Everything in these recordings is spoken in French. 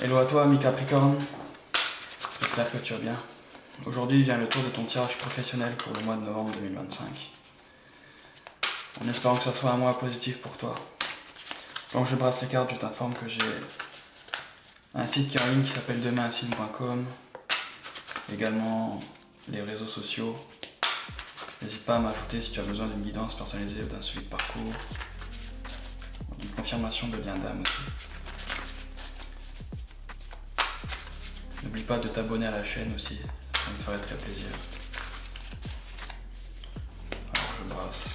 Hello à toi, ami Capricorne. J'espère que tu vas bien. Aujourd'hui vient le tour de ton tirage professionnel pour le mois de novembre 2025. En espérant que ça soit un mois positif pour toi. Quand je brasse les cartes, je t'informe que j'ai un site qui est en ligne qui s'appelle demainsigne.com. Également les réseaux sociaux. N'hésite pas à m'ajouter si tu as besoin d'une guidance personnalisée ou d'un suivi de parcours. D'une confirmation de lien d'âme aussi. N'oublie pas de t'abonner à la chaîne aussi, ça me ferait très plaisir. Alors je brasse.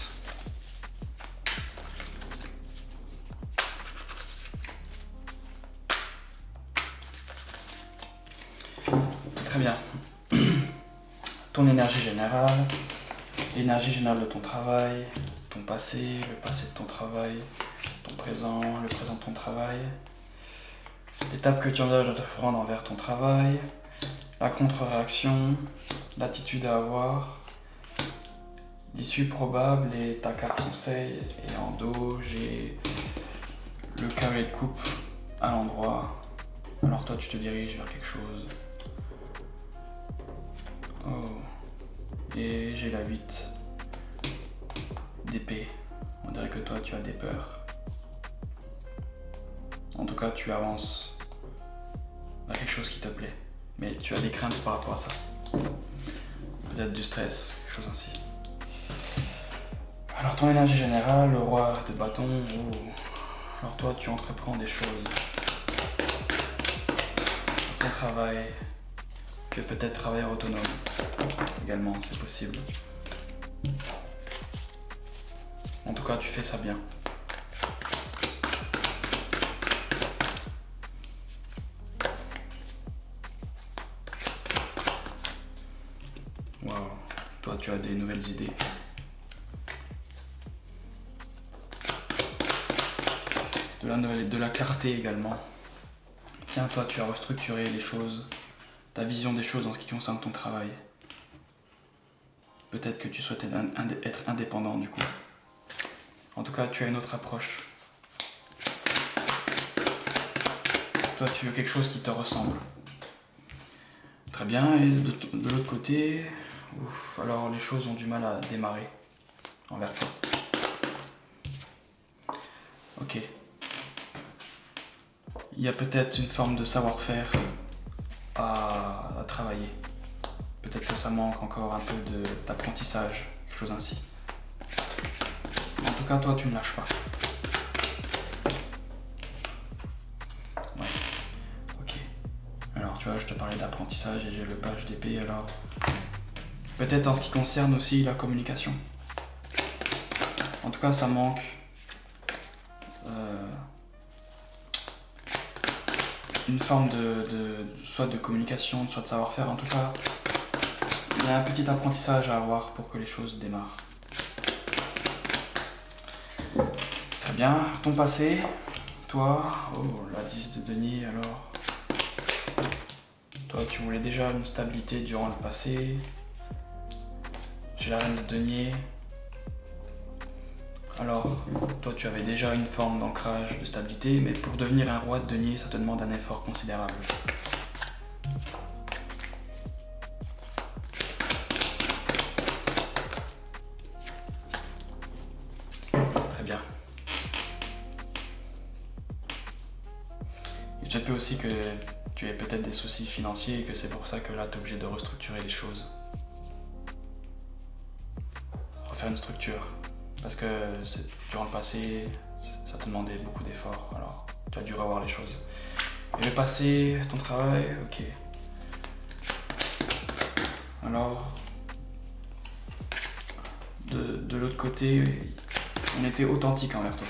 Très bien. Ton énergie générale, l'énergie générale de ton travail, ton passé, le passé de ton travail, ton présent, le présent de ton travail, l'étape que tu envisages de te prendre envers ton travail, la contre-réaction, l'attitude à avoir, l'issue probable et ta carte conseil. Et en dos, j'ai le carré de coupe à l'endroit. Alors toi, tu te diriges vers quelque chose. Oh. Et j'ai la 8 d'épée. On dirait que toi, tu as des peurs. En tout cas, tu avances vers quelque chose qui te plaît. Mais tu as des craintes par rapport à ça. Peut-être du stress, quelque chose ainsi. Alors ton énergie générale, le roi de bâton. Oh. Alors toi, tu entreprends des choses. Ton travail. Tu es peut-être travailleur autonome. Également, c'est possible. En tout cas, tu fais ça bien. Waouh, toi tu as des nouvelles idées. De la clarté également. Tiens, toi tu as restructuré les choses, ta vision des choses en ce qui concerne ton travail. Peut-être que tu souhaites être indépendant du coup. En tout cas, tu as une autre approche. Toi tu veux quelque chose qui te ressemble. Très bien, et de l'autre côté, alors les choses ont du mal à démarrer envers toi. Ok. Il y a peut-être une forme de savoir-faire à travailler. Peut-être que ça manque encore un peu d'apprentissage, quelque chose ainsi. En tout cas, toi, tu ne lâches pas. Ouais. Ok. Alors, tu vois, je te parlais d'apprentissage et j'ai le page d'épée, alors... Peut-être en ce qui concerne aussi la communication. En tout cas, ça manque... une forme soit de communication, soit de savoir-faire. En tout cas, il y a un petit apprentissage à avoir pour que les choses démarrent. Très bien. Ton passé, toi, oh, la 10 de denier, alors... Toi, tu voulais déjà une stabilité durant le passé. J'ai la reine de denier. Alors, toi, tu avais déjà une forme d'ancrage, de stabilité, mais pour devenir un roi de denier, ça te demande un effort considérable. Très bien. Il se peut aussi que tu aies peut-être des soucis financiers et que c'est pour ça que là, tu es obligé de restructurer les choses. Refaire une structure. Parce que durant le passé, ça te demandait beaucoup d'efforts, alors tu as dû revoir les choses. Et le passé, ton travail, ok. Alors, de l'autre côté, on était authentique envers toi.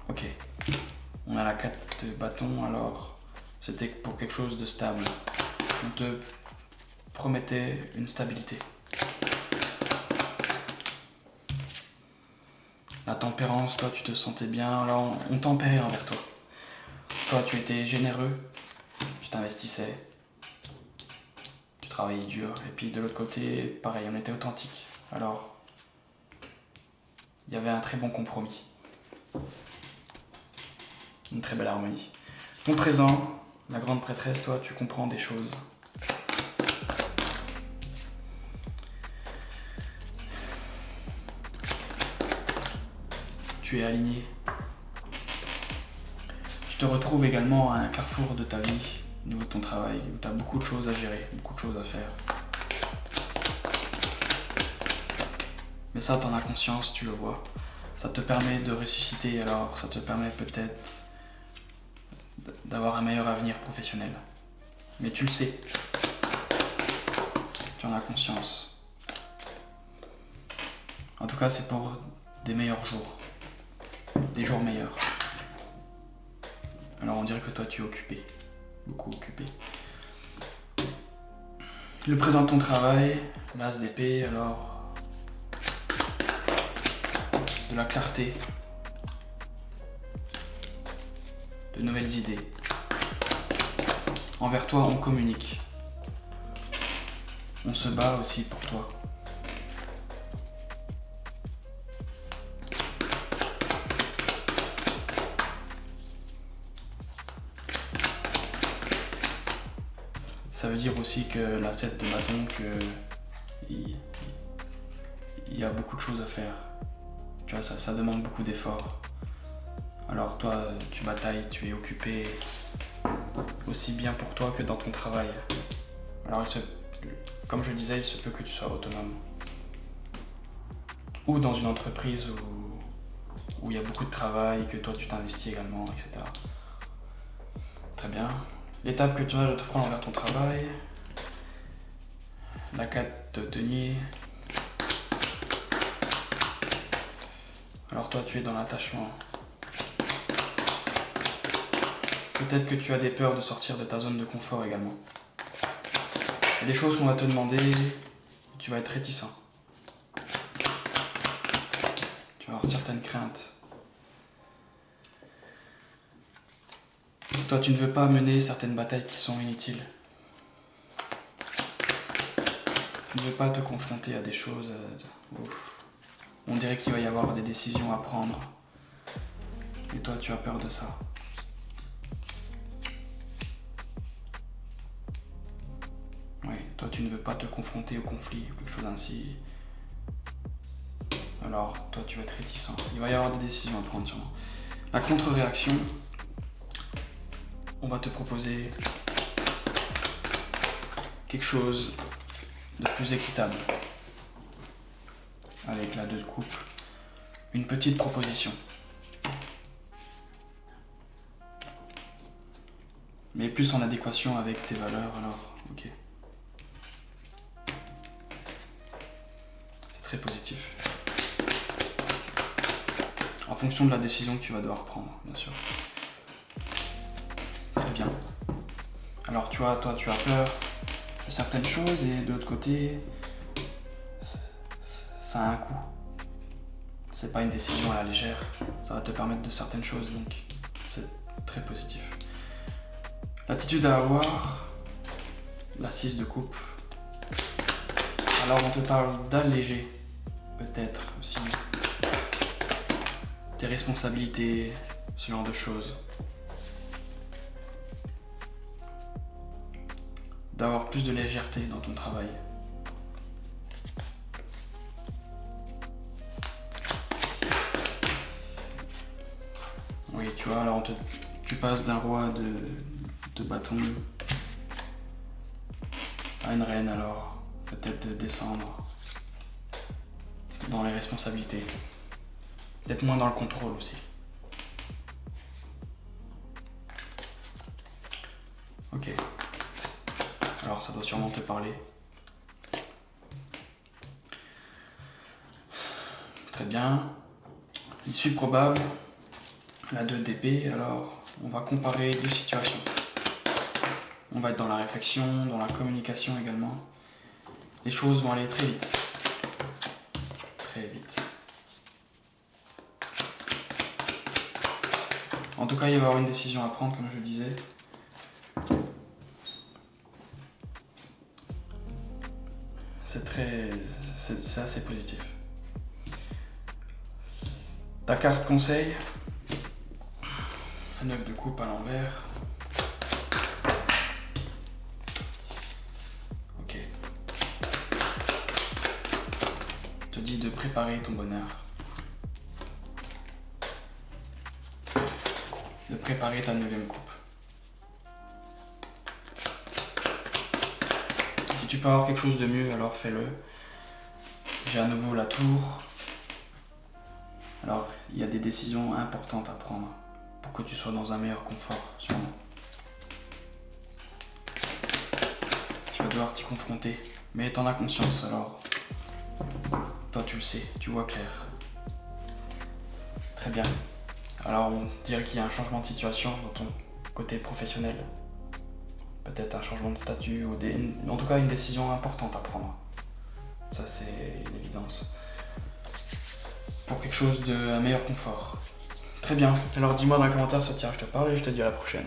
Ok. On a la 4 de bâton, alors c'était pour quelque chose de stable. On te promettait une stabilité. La tempérance, toi tu te sentais bien, alors on tempérait envers toi. Toi tu étais généreux, tu t'investissais, tu travaillais dur, et puis de l'autre côté, pareil, on était authentique. Alors, il y avait un très bon compromis. une très belle harmonie. Ton présent, la grande prêtresse, toi, tu comprends des choses. Tu es aligné. Tu te retrouves également à un carrefour de ta vie, au niveau de ton travail, où tu as beaucoup de choses à gérer, beaucoup de choses à faire. Mais ça, tu en as conscience, tu le vois. Ça te permet de ressusciter, alors ça te permet peut-être d'avoir un meilleur avenir professionnel. Mais tu le sais. Tu en as conscience. En tout cas, c'est pour des meilleurs jours. Des jours meilleurs. Alors on dirait que toi tu es occupé. Beaucoup occupé. Le présent de ton travail, l'as d'épée, alors de la clarté, de nouvelles idées. Envers toi, on communique. On se bat aussi pour toi. Ça veut dire aussi que la 7 de bâton, il y a beaucoup de choses à faire. Tu vois, ça demande beaucoup d'efforts. Alors toi, tu batailles, tu es occupé aussi bien pour toi que dans ton travail. Alors comme je disais, il se peut que tu sois autonome. Ou dans une entreprise où il y a beaucoup de travail, que toi tu t'investis également, etc. Très bien. L'étape que tu vas te prendre envers ton travail, la 4 de denier. Alors toi tu es dans l'attachement. Peut-être que tu as des peurs de sortir de ta zone de confort également. Il y a des choses qu'on va te demander, tu vas être réticent. Tu vas avoir certaines craintes. Toi, tu ne veux pas mener certaines batailles qui sont inutiles. Tu ne veux pas te confronter à des choses où on dirait qu'il va y avoir des décisions à prendre. Et toi, tu as peur de ça. Oui, toi, tu ne veux pas te confronter au conflit ou quelque chose ainsi. Alors, toi, tu vas être réticent. Il va y avoir des décisions à prendre sûrement. La contre-réaction, on va te proposer quelque chose de plus équitable. Avec la 2 de coupe, une petite proposition. Mais plus en adéquation avec tes valeurs, alors ok. C'est très positif. En fonction de la décision que tu vas devoir prendre, bien sûr. Très bien. Alors toi tu as peur de certaines choses et de l'autre côté, ça a un coût. C'est pas une décision à la légère. Ça va te permettre de certaines choses, donc c'est très positif. L'attitude à avoir, la 6 de coupe. Alors on te parle d'alléger, peut-être aussi, tes responsabilités, ce genre de choses. D'avoir plus de légèreté dans ton travail. Oui, tu vois, alors tu passes d'un roi de bâton à une reine, alors peut-être de descendre dans les responsabilités, d'être moins dans le contrôle aussi. Ok. Alors ça doit sûrement te parler. Très bien. L'issue probable, la 2 d'épée, alors on va comparer 2 situations. On va être dans la réflexion, dans la communication également. Les choses vont aller très vite. Très vite. En tout cas, il va y avoir une décision à prendre, comme je disais. C'est assez positif. Ta carte conseil, Un 9 de coupe à l'envers. Ok. Je te dis de préparer ton bonheur. De préparer ta 9e coupe. Si tu peux avoir quelque chose de mieux, alors fais-le. J'ai à nouveau la tour. Alors, il y a des décisions importantes à prendre pour que tu sois dans un meilleur confort, sûrement. Tu vas devoir t'y confronter, mais t'en as conscience, alors toi tu le sais, tu vois clair. Très bien. Alors on dirait qu'il y a un changement de situation dans ton côté professionnel. Peut-être un changement de statut ou en tout cas une décision importante à prendre. Ça c'est une évidence. Pour quelque chose de un meilleur confort. Très bien. Alors dis-moi dans les commentaires si ça te tient, je te parle et je te dis à la prochaine.